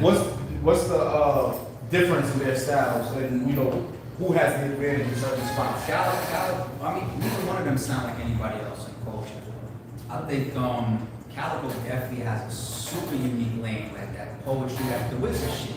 What's the difference in their styles, and who has the advantage in certain spots? I mean, neither one of them sound like anybody else in culture. I think Calico definitely has a super unique lane, like that poetry, like the wizard shit.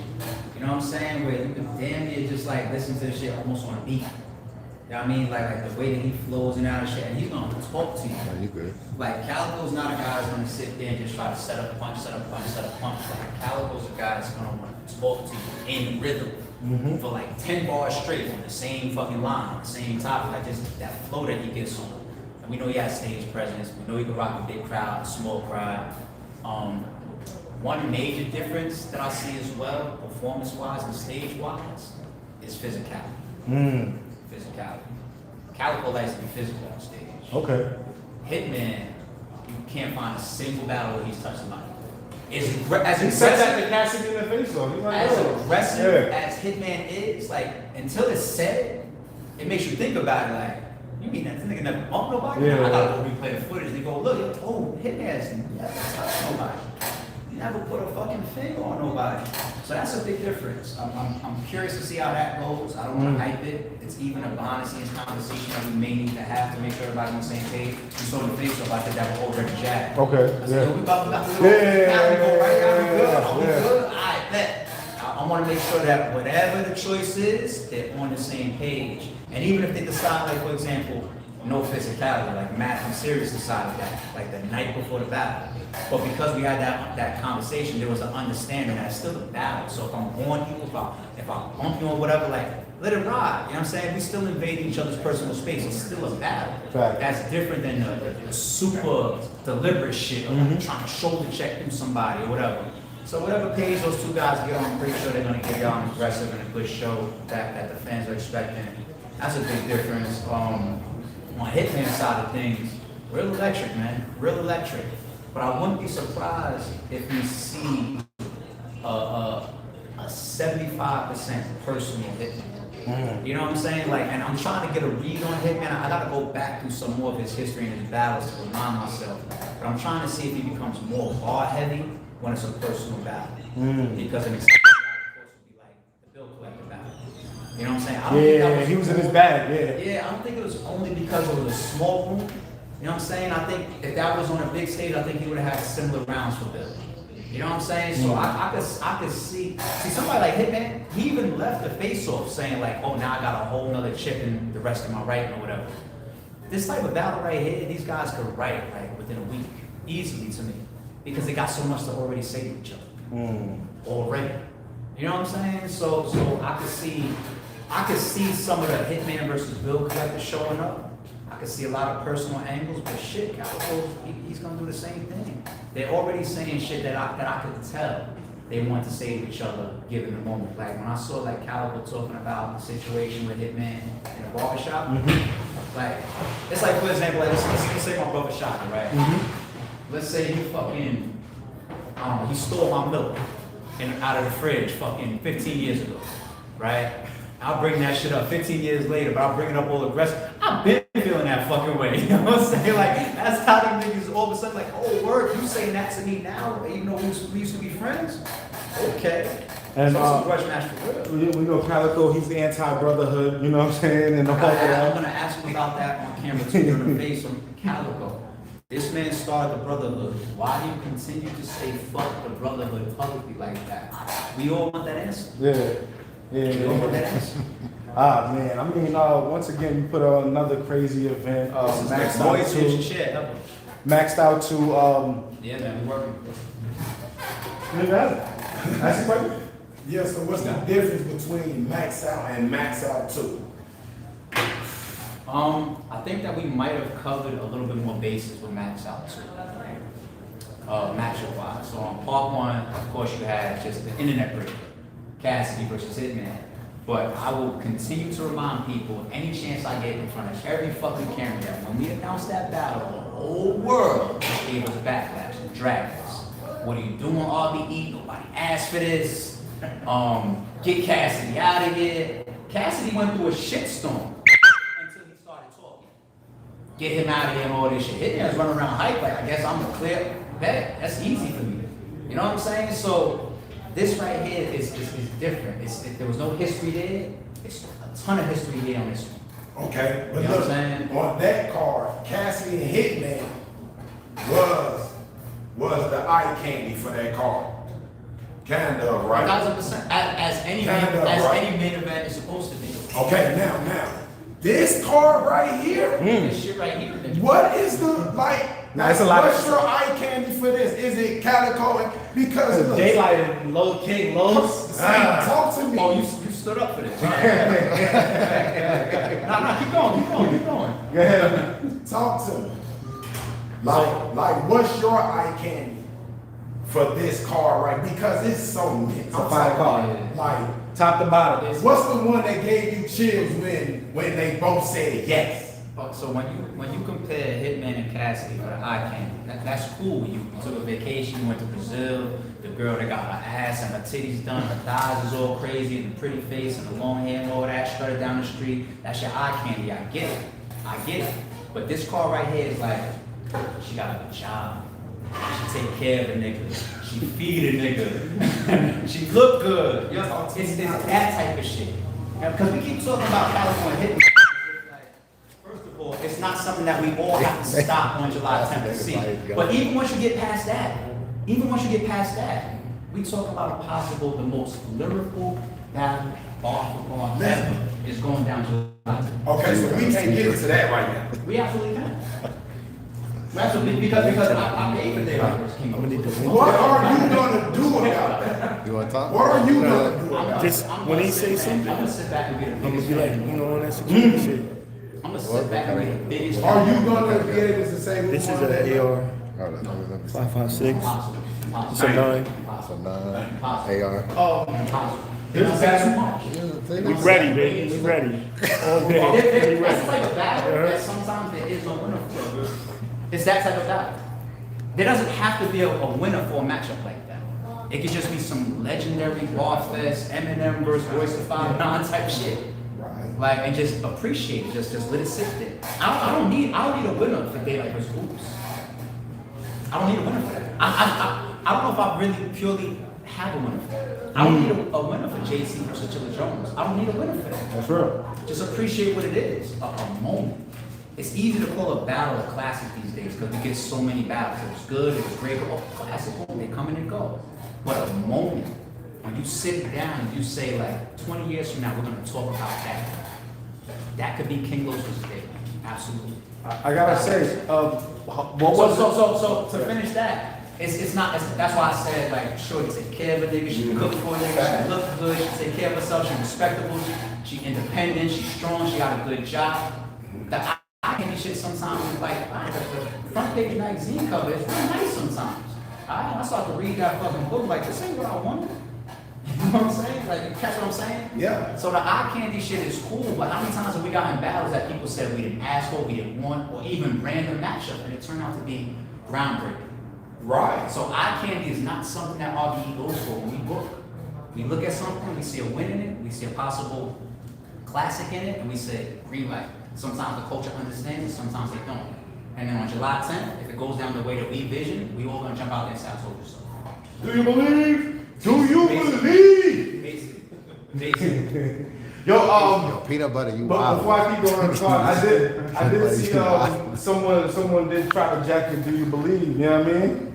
You know what I'm saying? Where you can damn near just like listen to the shit almost on a beat. You know what I mean? Like the way that he flows in and out of shit, and he's gonna talk to you. Yeah, you good. Like Calico's not a guy that's gonna sit there and just try to set up punch. Like Calico's a guy that's gonna want to talk to you in rhythm for like 10 bars straight on the same fucking line, the same topic, like just that flow that he gets on. And we know he has stage presence. We know he can rock a big crowd, a small crowd. One major difference that I see as well, performance-wise and stage-wise, is physicality. Physicality. Calico likes to be physical on stage. Okay. Hitman, you can't find a single battle where he's touched somebody. As He said that to Cassidy in the face, though. He's like, as yo. aggressive Yeah. as Hitman is, like, until it's said, it makes you think about it, like, you mean that this nigga never bumped nobody? Yeah. I gotta go replay the footage and go, look, oh, Hitman's never touched nobody. He never put a fucking finger on nobody. So that's a big difference. I'm curious to see how that goes. I don't want to hype it. It's even a behind the scenes conversation that we may need to have to make sure everybody's on the same page. You saw the face of I did that with already Jack. Okay. I said, yo, we about to go right now, we good. Are we good? All right, bet. I want to make sure that whatever the choice is, they're on the same page. And even if they decide, like, for example, no physicality, like Matt and Sirius decided that, like the night before the battle. But because we had that conversation, there was an understanding that it's still a battle. So if I'm on you, if I bump you or whatever, like, let it ride. You know what I'm saying? We still invading each other's personal space. It's still a battle. Fact. That's different than the super deliberate shit of trying to shoulder check through somebody or whatever. So whatever page those two guys get on, I'm pretty sure they're going to give y'all an aggressive and a good show that the fans are expecting. That's a big difference. On Hitman side of things, real electric, man. Real electric. But I wouldn't be surprised if we see a 75% personal Hitman. You know what I'm saying? Like, and I'm trying to get a read on Hitman. I gotta go back through some more of his history and his battles to remind myself. But I'm trying to see if he becomes more bar heavy when it's a personal battle. Because an example supposed to be like the bill collector battle. You know what I'm saying? I don't think that He was in his bag, Yeah, I don't think it was only because it was a small room. You know what I'm saying? I think if that was on a big stage, I think he would have had similar rounds for Bill. You know what I'm saying? So I could see somebody like Hitman, he even left the face-off saying like, oh, now I got a whole nother chip in the rest of my writing or whatever. This type of battle right here, these guys could write like within a week, easily to me, because they got so much to already say to each other. Already. You know what I'm saying? So I could see some of the Hitman versus Bill collector showing up. I could see a lot of personal angles, but shit, Calico, he's gonna do the same thing. They're already saying shit that I could tell they want to say to each other, given the moment. Like when I saw like Calico talking about the situation with Hitman in the barbershop, like it's like, for example, like let's say my brother shot me, right? Let's say he fucking, I don't know, he stole my milk out of the fridge fucking 15 years ago, right? I'll bring that shit up 15 years later, but I'll bring it up all aggressive. I've been feeling that fucking way. You know what I'm saying? Like, that's how them niggas all of a sudden like, oh, word, you saying that to me now, even though we used to be friends? Okay. And so it's a grudge match for real. we know Calico, he's the anti-brotherhood, you know what I'm saying? And all I'm that. gonna ask him about that on camera too, in the face from Calico. This man started the brotherhood. Why do you continue to say fuck the brotherhood publicly like that? We all want that answer. Yeah. Ah, man. I mean, once again, you put on another crazy event. Maxed out to. Yeah, man, we're working. That's the question. Yeah, so what's the difference between Max Out and Max Out 2? I think that we might have covered a little bit more bases with Max Out too. Matchup wise. So on part one, of course, you had just the internet break, Cassidy versus Hitman. But I will continue to remind people, any chance I get in front of every fucking camera, that when we announced that battle, the whole world gave us backlash and dragged us. What are you doing, RBE? Nobody asked for this. Get Cassidy out of here. Cassidy went through a shitstorm until he started talking. Get him out of here and all this shit. Hitman's running around hype like, I guess I'm a clear bet. That's easy for me. You know what I'm saying? So This right here is different. There was no history there. It's a ton of history here on this one. Okay, but You know look, what I'm saying? on that card, Cassie and Hitman was the eye candy for that card. Kind of, right? 1,000%. As any main event is supposed to be. Okay, now, this card right here, This shit right here. nigga. what is the, like, Nah, it's a lot of- what's your eye candy for this? Is it Calico? Because look, Daylight and Low King, Lowe's. see, talk to me. Oh, you stood up for this. Nah, keep going. Go ahead. Talk to me. Like, what's your eye candy for this card, right? Because it's so many. It's a fire card. Like, Top to bottom. what's the one that gave you chills when they both said yes? So when you compare Hitman and Cassidy for the eye candy, that's cool. You took a vacation, you went to Brazil, the girl that got her ass and her titties done, her thighs is all crazy, and the pretty face and the long hair and all that, strutted down the street. That's your eye candy. I get it. But this car right here is like, she got a job. She take care of a nigga. She feed a nigga. She look good. It's that type of shit. Because we keep talking about California Hitman. First of all, it's not something that we all have to stop on July 10th to see. But even once you get past that, we talk about a possible, the most lyrical battle off ever is going down July 10th. Okay, so we can't get into that right now. We absolutely can. Because I paid for their first King. What are you gonna do about that? You want to talk? What are you gonna do about that? Just when he say something, I'm gonna sit back and be the I'm gonna biggest be like, fan. you know, on that security shit. I'm gonna sit back and be the biggest Are fan. you gonna be able to say who This is won that? an AR Hold on, let me see. 556. Impossible. It's a 9. So 9 AR. Impossible. This is too much. We ready, baby. We ready. All day. We That's ready. like a battle that sometimes there is no winner for. It's that type of battle. There doesn't have to be a winner for a matchup like that. It could just be some legendary Raw Fest, Eminem versus Royce the 5'9" type shit. Right. Like, and just appreciate it. Just let it sit there. I don't need a winner for Daylight versus Hoops. I don't need a winner for that. I don't know if I really purely have a winner for that. I don't need a winner for JC versus Chilla Jones. I don't need a winner for that. That's real. Just appreciate what it is, a moment. It's easy to call a battle a classic these days because we get so many battles. It was good, it was great, but classic, they come and they go. But a moment, when you sit down and you say like, 20 years from now, we're gonna talk about that. That could be King Los versus Daylight, absolutely. I gotta say, what was So to finish that, it's not, that's why I said like, sure, you take care of a nigga, she cook for a nigga, she look good, she take care of herself, she's respectable, she independent, she's strong, she got a good job. I candy shit sometimes is like, the front page magazine cover is really nice sometimes. I start to read that fucking book like, this ain't what I wanted. You know what I'm saying? Like, you catch what I'm saying? Yeah. So the eye candy shit is cool, but how many times have we gotten battles that people said we didn't ask for, we didn't want, or even random matchup, and it turned out to be groundbreaking? Right. So eye candy is not something that RBE goes for when we book. We look at something, we see a win in it, we see a possible classic in it, and we say, green light. Sometimes the culture understands it, sometimes they don't. And then on July 10th, if it goes down the way that we vision, we all gonna jump out there and say, I told you so. Do you believe? Do you believe? Basically. Yo, peanut butter, you But wild. before I keep going on the card, I did see someone did try to jack it. Do you believe? You know what I mean?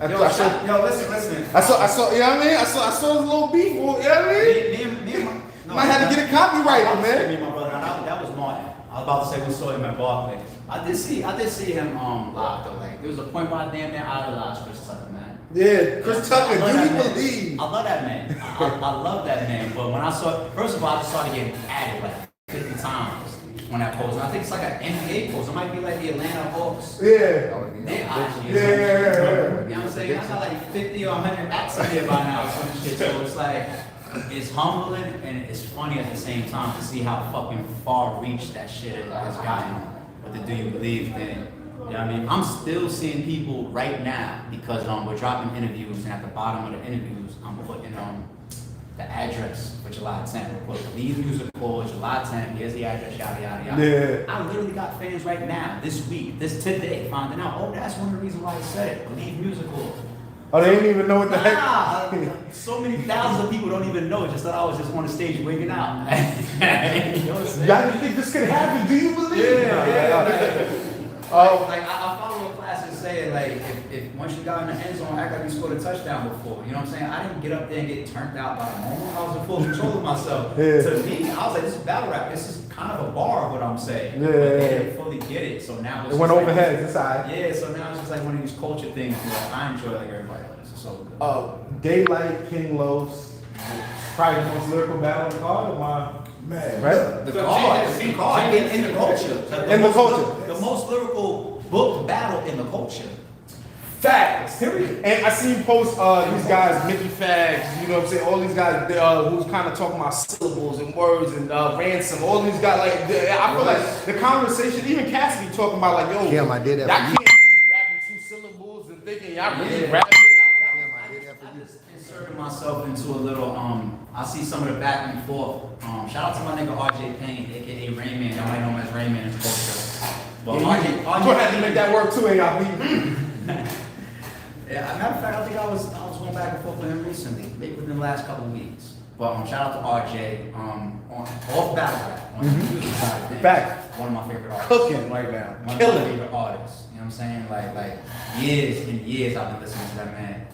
Listen. I saw, you know what I mean? I saw a little beef. You know what I mean? Me and my, no, Might have to get a copyright, me man. and my brother, that was Martin. I was about to say we saw him at Barclays. I did see him live though. Like there was a point where I damn near idolized Chris Tucker, man. Yeah, Chris Tucker. I love Do that you man. believe? I love that man. I love that man. But when I saw, first of all, I just started getting added like 50 times on that post. And I think it's like an NBA post. It might be like the Atlanta Hawks. Yeah. They're IG. Yeah. You know what I'm saying? I got like 50 or 100 acts in there by now. Some shit. So it's like, it's humbling and it's funny at the same time to see how fucking far reach that shit has gotten with the Do You Believe thing. You know what I mean? I'm still seeing people right now because we're dropping interviews and at the bottom of the interviews I'm putting the address for July 10th. We'll put Leave Music Hall, July 10th, here's the address, yada yada yada. Yeah. I literally got fans right now, this week, today, finding out, oh, that's one of the reasons why I said it. Leave Music Hall. Oh, they didn't even know what the heck. Nah, so many thousands of people don't even know. Just thought I was just on the stage wigging out. You know what I'm saying? Y'all didn't think this could happen? Do you believe? Like I follow a class and saying like if once you got in the end zone, act like you scored a touchdown before. You know what I'm saying? I didn't get up there and get turned out by the moment. I was in full control of myself. Yeah. To me, I was like, this is battle rap. This is kind of a bar of what I'm saying. Yeah. But they didn't fully get it. So now It went over heads. It's all right. Yeah. So now it's just like one of these culture things. Where I enjoy like everybody else. It's so good. Daylight, King Los, probably the most lyrical battle in the card of my. Man, Right? The card in the culture. In the culture. The most lyrical book battle in the culture. Facts. And I seen post these guys, Mickey Fags, you know what I'm saying? All these guys who's kind of talking about syllables and words and ransom. All these guys, like, I feel like the conversation, even Cassidy talking about, like, yo, Kim, I did that y'all for can't be rapping 2 syllables and thinking y'all really rapping. I just inserted myself into a little, I see some of the back and forth. Shout out to my nigga RJ Payne, aka Rayman. Y'all might know him as Rayman in culture. But You gonna have to make that work too, ain't y'all? Yeah, matter of fact, I think I was going back and forth with him recently, maybe within the last couple of weeks. But shout out to RJ, on off battle rap, on the music side of things. Fact. One of my favorite artists. Cooking right now. One of my Killing. favorite artists. You know what I'm saying? Like years and years I've been listening to that man.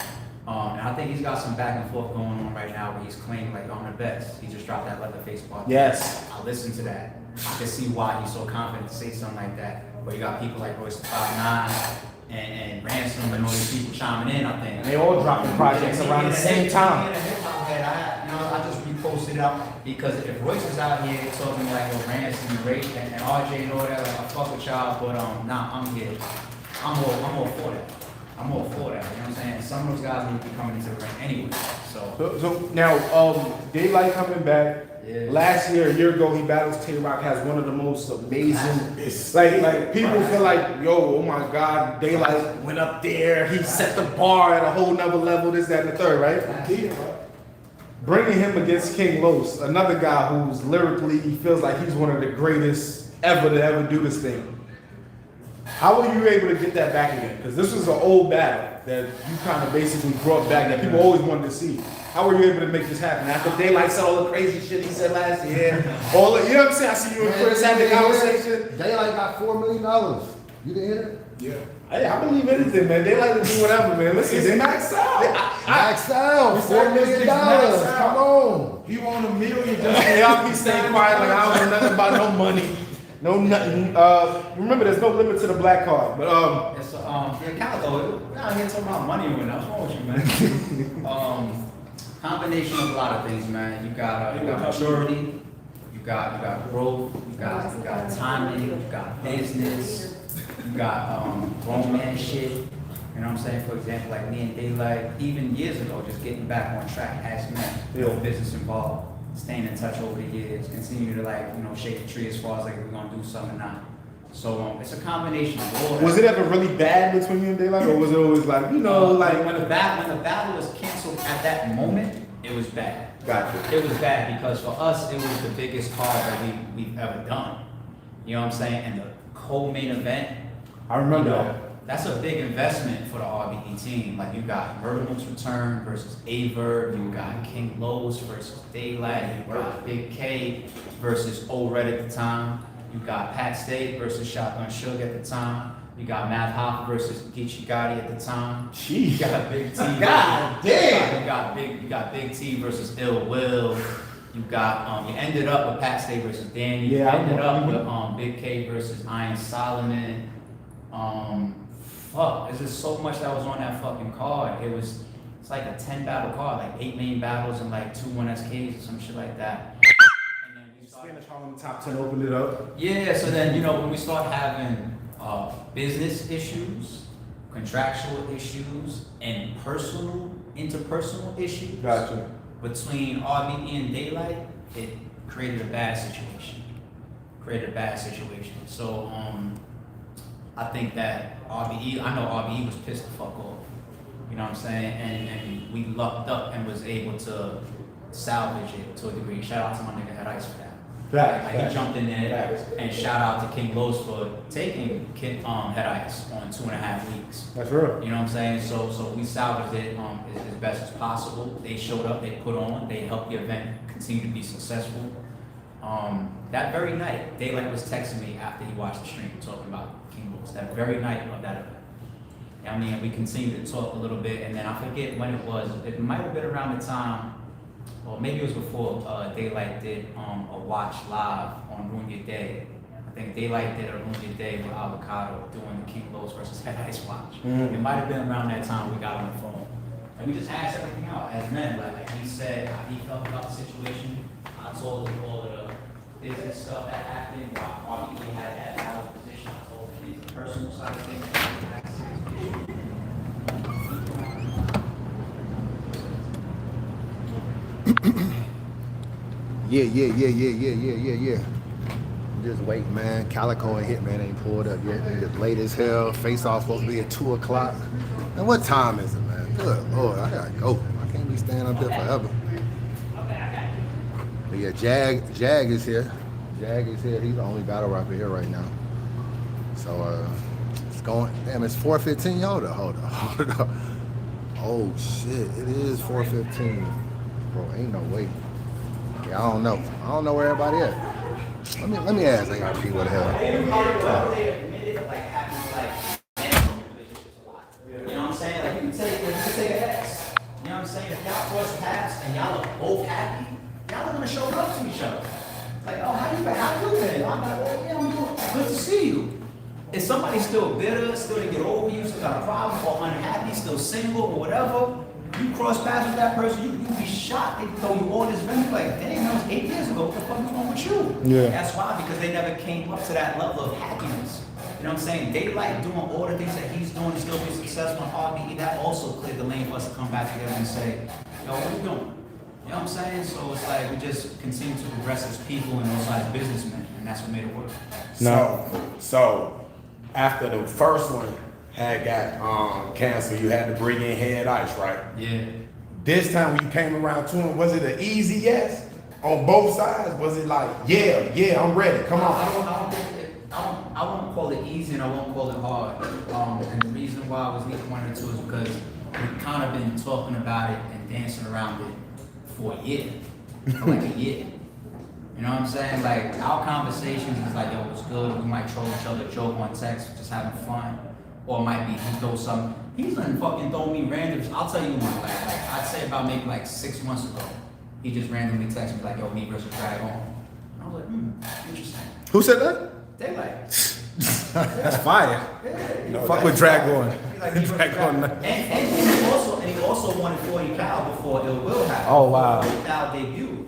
And I think he's got some back and forth going on right now where he's claiming like I'm the best. He just dropped that Leatherface part. Yes. I listened to that. I can see why he's so confident to say something like that. But you got people like Royce the 5'9" and Ransom and all these people chiming in, I think. They all dropping projects around the same time. I just reposted it out because if Royce was out here talking like Ransom and Ray and RJ and all that, like I fuck with y'all, but nah, I'm here. I'm all for that. I'm all for that. You know what I'm saying? And some of those guys need to be coming into the ring anyway. So now, Daylight coming back. Yeah. Last year, a year ago, he battles Tay-Rock, has one of the most amazing, like people feel like, yo, oh my God, Daylight went up there, he set the bar at a whole nother level, this, that, and the third, right? Bringing him against King Los, another guy who's lyrically, he feels like he's one of the greatest ever to ever do this thing. How were you able to get that back again? Because this was an old battle that you kind of basically brought back that people always wanted to see. How were you able to make this happen? After Daylight said all the crazy shit he said last year, all the, you know what I'm saying? I see you and Chris having a conversation. Daylight got $4 million. You didn't hear it? yeah. Hey, I believe anything, man. They like to do whatever, man. Listen, It's they maxed out. Max out, $4 million. Come on. He won $1 million just Y'all be staying quiet like I don't know nothing about no money. No nothing. Remember, there's no limit to the black card. But It's yeah, Calico, we're not here talking about money or what's wrong with you, man? Combination of a lot of things, man. You got maturity, you got growth, you got timing, you got business, you got grown man shit. You know what I'm saying? For example, like me and Daylight, even years ago, just getting back on track as men, no business involved, staying in touch over the years, continue to like, you know, shake the tree as far as like we're gonna do something or not. So it's a combination of all that. was it ever really bad between you and Daylight, or was it always like, you know, like when the battle was canceled at that moment, it was bad. Gotcha. It was bad because for us, it was the biggest card that we've ever done. You know what I'm saying? And the co-main event, I remember you know, that. that's a big investment for the RBE team. Like you got Murderman's Return versus Aver, you got King Los versus Daylight, you got Big K versus Old Red at the time, you got Pat Stay versus Shotgun Suge at the time, you got Matt Hop versus Geechee Gotti at the time. Jeez. You got Big T. God damn. You got Big T versus Ill Will. You got you ended up with Pat Stay versus Danny. You Yeah, ended up with Big K versus Iron Solomon. Fuck, there's just so much that was on that fucking card. It's like a 10 battle card, like 8 main battles and like 2 1SKs or some shit like that. And then we started, Spanish Harlem top 10 opened it up. yeah, so then, you know, when we start having business issues, contractual issues, and interpersonal issues Gotcha. between RBE and Daylight, it created a bad situation. So, I think that I know RBE was pissed the fuck off. You know what I'm saying? And we lucked up and was able to salvage it to a degree. Shout out to my nigga Head Ice for that. Like, he Facts. jumped in there, Facts. and shout out to King Los for taking head ice on 2.5 weeks. That's real. You know what I'm saying? So we salvaged it as best as possible. They showed up, they put on, they helped the event continue to be successful. That very night, Daylight was texting me after he watched the stream talking about King Los. That very night of that event. I mean, we continued to talk a little bit, and then I forget when it was. It might have been around the time, or maybe it was before Daylight did a watch live on Ruin Your Day. I think Daylight did a Ruin Your Day with Avocado doing the King Los versus Head Ice watch. It might have been around that time we got on the phone. And we just hashed everything out as men. Like he said how he felt about the situation. I told him all of the business stuff that happened, why he had that out of position. I told him the personal side of things. Yeah. Just wait, man. Calico and Hitman ain't pulled up yet. They just late as hell. Faceoff supposed to be at 2 o'clock. And what time is it, man? Good Lord, I gotta go. I can't be staying up there forever. But yeah, Jag is here. Jag is here. He's the only battle rapper here right now. So it's going. Damn, it's 4:15. Hold up. Oh shit, it is 4:15. Bro, ain't no way. Yeah, I don't know. I don't know where everybody at. Let me ask ARP what the hell. You know what I'm saying? Like you can take an X. You know what I'm saying? If y'all cross paths and y'all are both happy, y'all are gonna show up to each other. Like, oh, how you been? I'm like, oh yeah, I'm doing good to see you. If somebody's still bitter, still didn't get over you, still got a problem, or unhappy, still single or whatever, you cross paths with that person, you be shocked. They throw you all this venue like, damn, that was 8 years ago. What the fuck is wrong with you? Yeah. That's why, because they never came up to that level of happiness. You know what I'm saying? Daylight doing all the things that he's doing to still be successful in RBE, that also cleared the lane for us to come back together and say, yo, what are you doing? You know what I'm saying? So it's like we just continue to progress as people and also as businessmen, and that's what made it work. So after the first one had got canceled, you had to bring in Head Ice, right? Yeah. This time when you came around to him, was it an easy yes on both sides? Was it like, yeah, I'm ready, come on? I won't call it easy and I won't call it hard. And the reason why I was neither one or two is because we've kind of been talking about it and dancing around it for a year, for like a year. You know what I'm saying? Like our conversations is like, yo, what's good? We might troll each other, joke on text, just having fun. Or it might be he throws something. He's done fucking throw me randoms. I'll tell you one, like I'd say about maybe like 6 months ago, he just randomly texted me like, yo, me versus Drag On. And I was like, interesting. Who said that? Daylight. That's fire. Yeah. Fuck with Drag On. Like, Drag On. and he also wanted 40 Cal before Ill Will happened. Oh, wow. 40 Cal debut.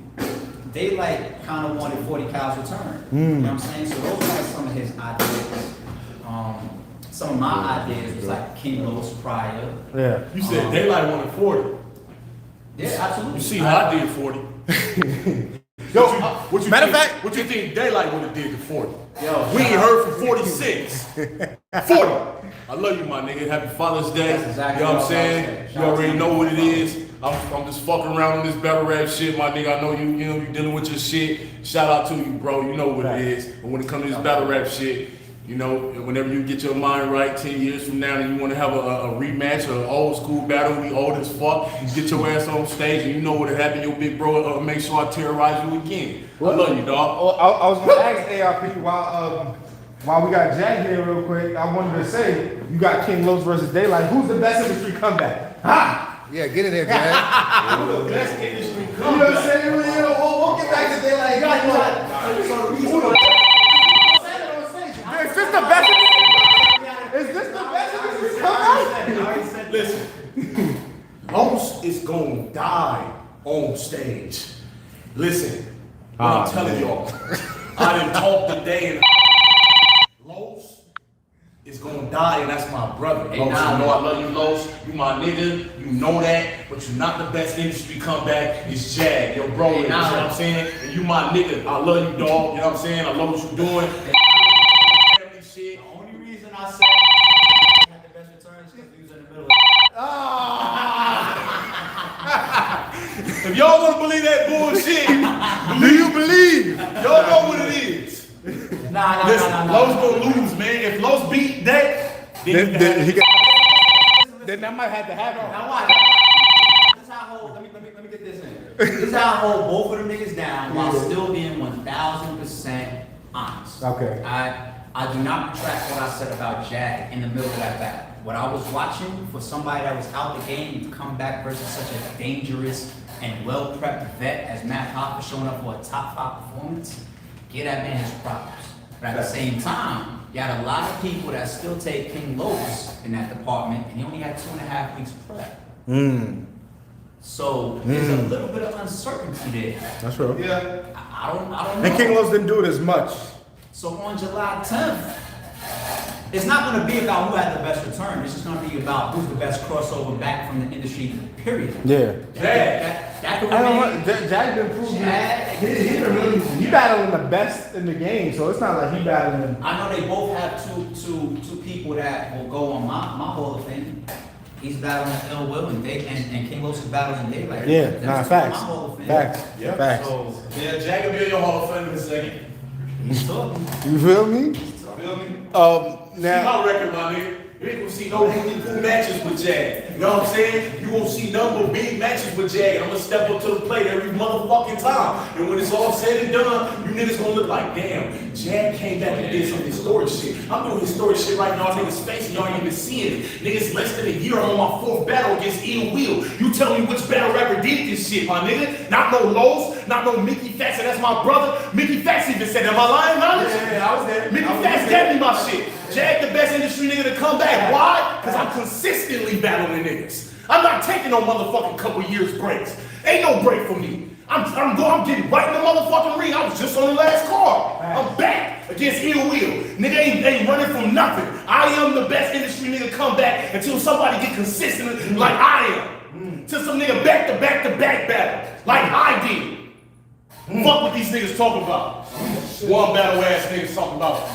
Daylight kind of wanted 40 Cal's return. You know what I'm saying? So those are like some of his ideas. Some of my ideas was like King Los prior. Yeah. You said Daylight wanted 40. Yeah, absolutely. You see how I did 40. Yo, What you matter of think, fact, what you think Daylight would have did to 40? Yo, We ain't heard from 46. 40. I love you, my nigga. Happy Father's Day. That's exactly you know what I'm what I was saying? saying. You Shout out already to know you. what it is. I'm just fucking around on this battle rap shit, my nigga. I know you know you dealing with your shit. Shout out to you, bro. You know what it is. But when it comes to this battle rap shit, you know, whenever you get your mind right 10 years from now and you want to have a rematch or an old school battle, we old as fuck, you get your ass on stage and you know what happened, your big bro, make sure I terrorize you again. I love you, dog. Oh, I was gonna ask ARP while we got Jag here real quick. I wanted to say you got King Los versus Daylight. Who's the best industry comeback? Ha! Yeah, get in there, Jag. Who's the best industry comeback? You know what I'm saying? We'll get back to Daylight. Is this the best? Is this the best industry comeback? Listen, Los is gonna die on stage. Listen, what I'm telling y'all, I didn't talk today and Los is gonna die, and that's my brother. Los, you know I love you, Los. You my nigga, you know that, but you're not the best industry comeback. It's Jag, your bro. You know what I'm saying? And you my nigga. I love you, dog. You know what I'm saying? I love what you're doing. The only reason I said had the best returns is because we was in the middle of If y'all want to believe believe that bullshit. Do you believe? Y'all know what it is. Nah. Listen, Los gonna lose, man. If Los beat that, then He got. Then that might have to happen. Now watch. This is how I hold. Let me get this in. This is how I hold both of them niggas down while still being 1000% honest. Okay. I do not retract what I said about Jag in the middle of that battle. What I was watching for somebody that was out the game to come back versus such a dangerous and well-prepped vet as Matt Hopper showing up for a top 5 performance, give that man his props. But at the same time, you had a lot of people that still take King Los in that department, and he only had 2.5 weeks prep. So there's a little bit of uncertainty there. That's true. yeah. I don't know. And King Los didn't do it as much. So on July 10th, it's not going to be about who had the best return. It's just going to be about who's the best crossover back from the industry, period. Yeah. That could I don't remain. know. Jack been proving. Jag- He been really. He battling the best in the game, so it's not like he battling. I know they both have two people that will go on my Hall of Fame. He's battling Ill Will and King Los is battling Daylight. Yeah, That's nah, two facts. on my Hall of Fame. Facts. Yeah. Facts. So Yeah, Jack will be in your Hall of Fame in a second. he's talking. You feel me? Feel me? See Now. my record, my nigga. You ain't gonna see no cool matches with Jag. You know what I'm saying? You won't see none but big matches with Jag. I'm gonna step up to the plate every motherfucking time. And when it's all said and done, you niggas gonna look like, damn, Jag came back and did some historic shit. I'm doing historic shit right now, niggas' face, and y'all ain't even seeing it. Niggas less than a year, I'm on my 4th battle against Ill Will. You tell me which battle rapper did this shit, my nigga. Not no Los, not no Mickey Fax, and that's my brother. Mickey Fax even said, am I lying, honest? Yeah, I was there. Mickey Fax gave me my shit. Jag the best industry nigga to come back. Why? Because I'm consistently battling niggas. I'm not taking no motherfucking couple years breaks. Ain't no break for me. I'm getting right in the motherfucking ring. I was just on the last card. I'm back against Ill Will. Nigga ain't running from nothing. I am the best industry nigga come back until somebody get consistent like I am. Till some nigga back to back to back battle like I did. Fuck what these niggas talking about. One battle ass niggas talking about.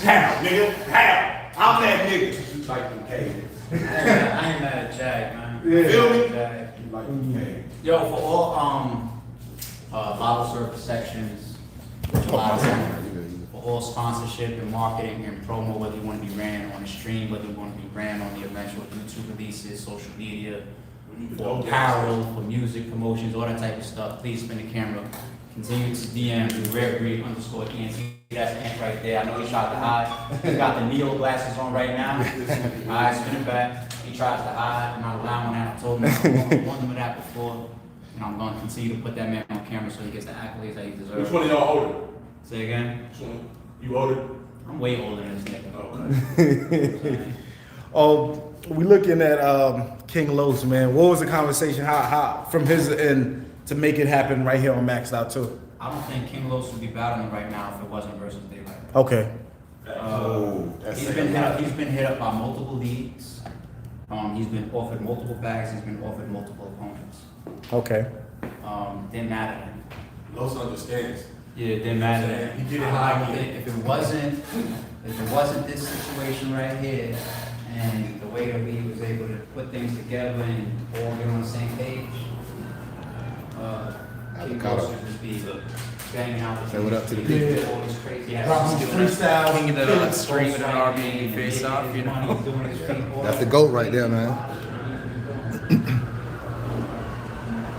How, nigga? How? I'm that nigga. You like them caves. I ain't mad at Jag, man. Feel me? Jag. You like them caves. Yo, for all bottle service sections, July 10th, for all sponsorship and marketing and promo, whether you want to be ran on a stream, whether you want to be ran on the eventual YouTube releases, social media, for apparel, for music promotions, all that type of stuff, please spin the camera. Continue to DM @RareBreed_ENT. That's Ant right there. I know he tried to hide. He's got the Neo glasses on right now. Alright, spin it back. He tries to hide. I'm not allowing that. I told him I warned him of that before. And I'm going to continue to put that man on camera so he gets the accolades that he deserves. Which one of y'all older? Say again? Which one? You older? I'm way older than this nigga. Oh, we looking at King Los, man. What was the conversation? How from his end to make it happen right here on Maxed Out too? I don't think King Los would be battling right now if it wasn't versus Daylight. Okay. He's been hit up by multiple leagues. He's been offered multiple bags. He's been offered multiple opponents. Okay. Didn't matter. Los understands. Yeah, it didn't matter. He did it I like don't it. think if it wasn't this situation right here, and the way that he was able to put things together and all get on the same page, King Los would just be banging out the Say what up to the people. all this crazy Drop ass some doing it. freestyle. King of the stream and RB face off, you know. That's the GOAT right there, man.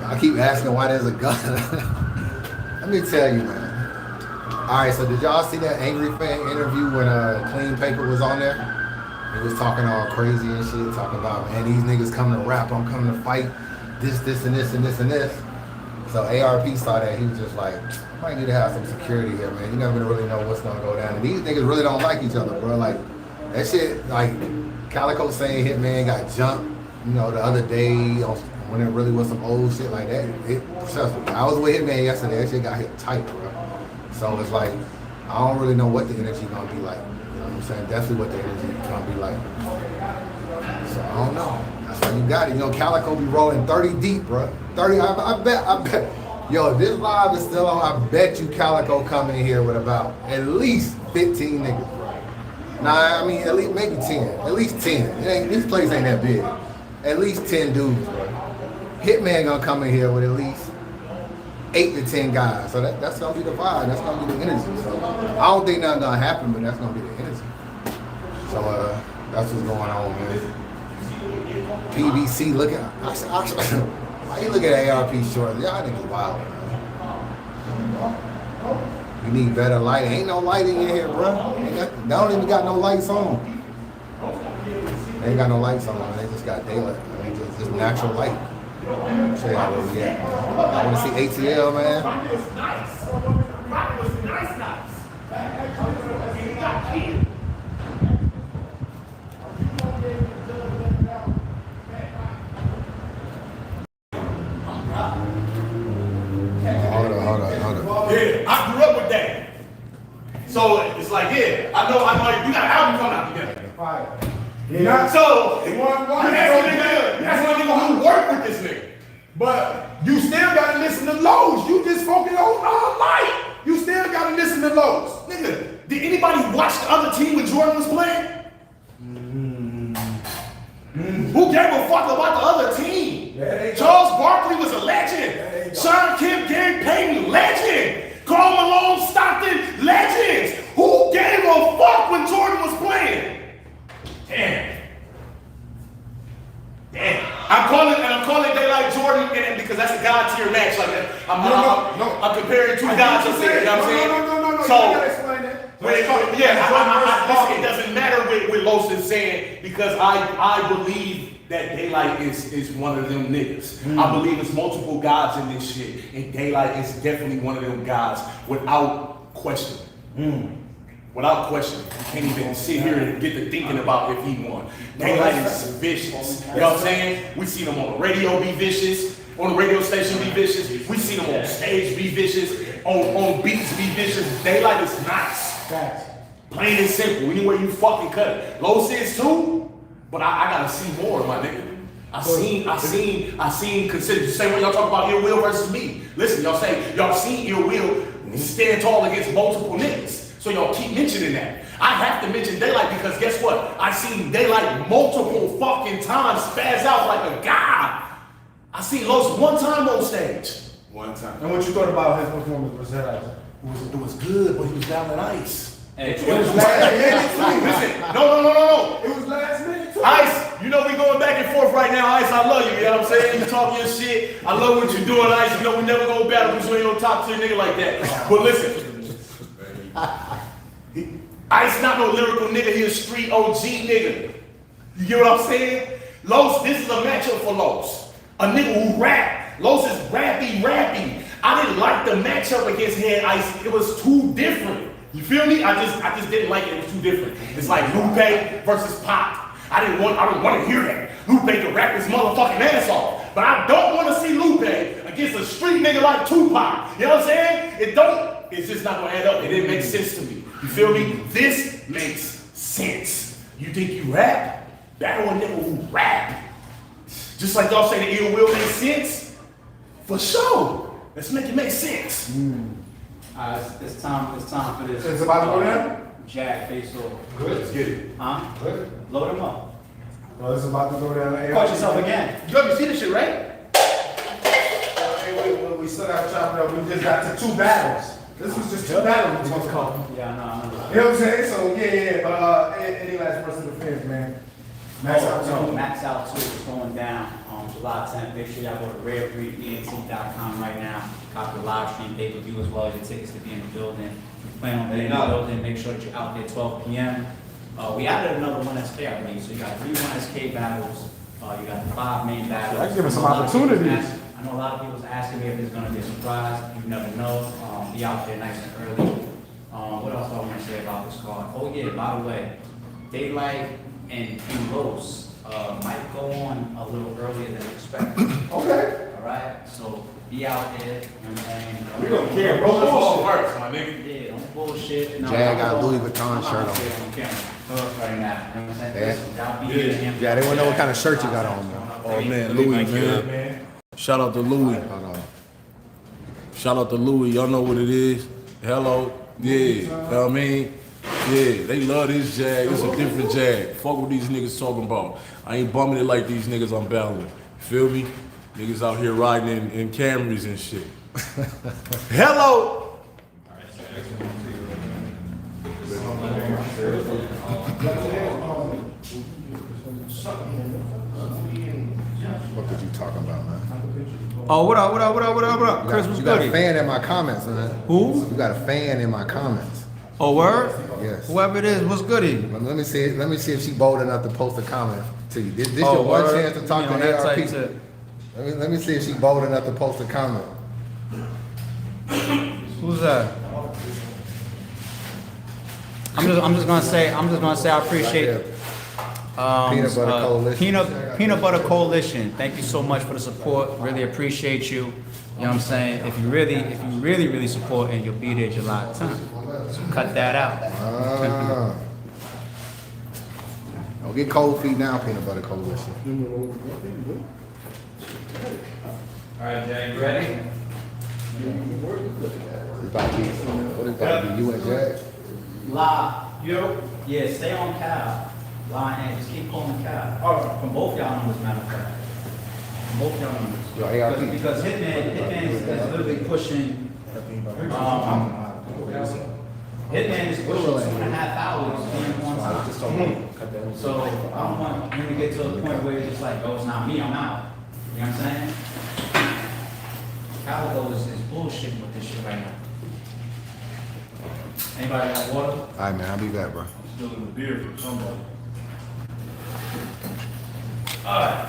I keep asking why there's a gun. Let me tell you, man. All right, so did y'all see that Angry Fan interview when Clean Paper was on there? He was talking all crazy and shit, talking about, man, these niggas coming to rap, I'm coming to fight, this, and this, and this, and this. So ARP saw that, he was just like, might need to have some security here, man. You never really know what's gonna go down. And these niggas really don't like each other, bro. Like, that shit, like, Calico saying Hitman got jumped, you know, the other day when it really was some old shit like that. Trust me, I was with Hitman yesterday, that shit got hit tight, bro. So it's like, I don't really know what the energy gonna be like. You know what I'm saying? Definitely what the energy gonna be like. So I don't know. That's why you got it. You know, Calico be rolling 30 deep, bro. 30, I bet. Yo, if this live is still on, I bet you Calico coming in here with about at least 15 niggas, bro. Nah, I mean, at least maybe 10. At least 10. This place ain't that big. At least 10 dudes, bro. Hitman gonna come in here with at least 8 to 10 guys. So that's gonna be the vibe. That's gonna be the energy. So I don't think nothing gonna happen, but that's gonna be the energy. So that's what's going on, man. PBC, look at why you look at ARP shorts? Y'all niggas wild, man. You need better lighting. Ain't no lighting in here, bro. They don't even got no lights on. They ain't got no lights on. They just got daylight. I mean, just natural light. Show y'all where we at. I want to see ATL, man. Hold on. Yeah, I grew up with that. So it's like, yeah, I know, you got an album coming out together. Yeah. So, They you want ask a nigga who work with this nigga. But you still gotta listen to Lowe's. You just focus on light. You still gotta listen to Lowe's. Nigga, did anybody watch the other team when Jordan was playing? Who gave a fuck about the other team? Charles Barkley was a legend. Sean Kemp, Gary Payton, legend. Karl Malone, Stockton, legends. Who gave a fuck when Jordan was playing? Damn. I'm calling Daylight Jordan because that's a God tier match. Like that. I'm comparing two gods. You know what I'm saying? No. So, You gotta explain that. it doesn't matter what Los is saying because I believe that Daylight is one of them niggas. I believe it's multiple gods in this shit, and Daylight is definitely one of them gods without question. Without question, you can't even sit here and get to thinking about if he won. Daylight is vicious. You know what I'm saying? We see them on the radio be vicious, on the radio station be vicious. We see them on stage be vicious, on beats be vicious. Daylight is nice. Plain and simple. Anywhere you fucking cut it. Low is too, but I gotta see more, my nigga. I seen, consider the same way y'all talk about Ill Will versus me. Listen, y'all seen Ill Will stand tall against multiple niggas. So y'all keep mentioning that. I have to mention Daylight because guess what? I seen Daylight multiple fucking times spaz out like a god. I seen Los one time on stage. One time. And what you thought about his performance was that? It was good, but he was down on ice. Hey, It was last minute too. Listen, no. It was last minute too. Ice, you know we going back and forth right now. Ice, I love you. You know what I'm saying? You talk your shit. I love what you're doing, Ice. You know we never gonna battle because you ain't no top tier nigga like that. But listen. Ice not no lyrical nigga, he a street OG nigga. You get what I'm saying? Los, this is a matchup for Los. A nigga who rap. Los is rappy. I didn't like the matchup against Head Ice. It was too different. You feel me? I just didn't like it. It was too different. It's like Lupe versus Pop. I don't want to hear that. Lupe can rap his motherfucking ass off. But I don't want to see Lupe against a street nigga like Tupac. You know what I'm saying? It's just not gonna add up. It didn't make sense to me. You feel me? This makes sense. You think you rap? Battle a nigga who rap. Just like y'all say the Ill Will makes sense. For sure. Let's make it make sense. it's time for this. It's about to go down? Jack Faceoff. Good. Let's get it. Huh? Good. Load him up. Well, it's about to go down. Caught yourself again. You ever see this shit, right? Hey, we still got to chop it up. We just got to 2 battles. This was just 2 battles. Yeah, I know. You know what I'm saying? So yeah. But any last person defense, man? Max out So too. Max Out 2 is going down on July 10th. Make sure y'all go to RareBreedENT.com right now. Copy the live stream pay-per-view as well as your tickets to be in the building. We plan on being in the building. Make sure that you're out there 12 p.m. We added another 1SK, I believe. So you got 3 1SK battles. You got 5 main battles. That's giving some opportunities. I know a lot of people was asking me if there's going to be a surprise. You never know. Be out there nice and early. What else do I want to say about this card? Oh yeah, by the way, Daylight and Los might go on a little earlier than expected. Okay. All right, so be out there. You know what I'm saying? We don't care. Roll this ball first, my nigga. Yeah, don't bullshit. No, Jag got Louis Vuitton I'm shirt out on. there camera right now. You know what I'm saying? Yeah. Listen, y'all be here. Yeah, they wanna know what kind of shirt you got on, man. Oh man, Louis, man. Shout out to Louis. Hold on. Shout out to Louis. Y'all know what it is. Hello. Yeah. You know what I mean? Yeah, they love this Jag. It's a different Jag. Fuck what these niggas talking about. I ain't bumming it like these niggas I'm battling. Feel me? Niggas out here riding in Camrys and shit. Hello. What could you talking about, man? Oh, what up, what up, what up, what up, what up? Chris, what's You got a good? fan in my comments, man. Who? You got a fan in my comments. Oh, word? Yes. Whoever it is, what's goody? Let me see. Let me see if she bold enough to post a comment to you. This Oh, your one word? chance to talk You to know, that ARP. type shit. Let me see if she bold enough to post a comment. Who's that? I'm just gonna say I appreciate Peanut Butter Coalition. Peanut Butter Coalition. Thank you so much for the support. Really appreciate you. You know what I'm saying? If you really support, and you'll be there July 10th. So cut that out. Ah. Don't get cold feet now, Peanut Butter Coalition. All right, Jay, you ready? It's about to be, what is about to be, you and Jack? Live. Yo. Yeah, stay on Cal. Line and just keep calling Cal. Oh, from both y'all numbers, matter of fact. From both y'all numbers. Your ARP. Because Hitman is literally pushing, Hitman is pushing 2.5 hours in one time. So I don't want him to get to a point where it's just like, oh, it's not me, I'm out. You know what I'm saying? Calico is bullshitting with this shit right now. Anybody got water? All right, man. I'll be back, bro. Still in the beer for somebody. All right.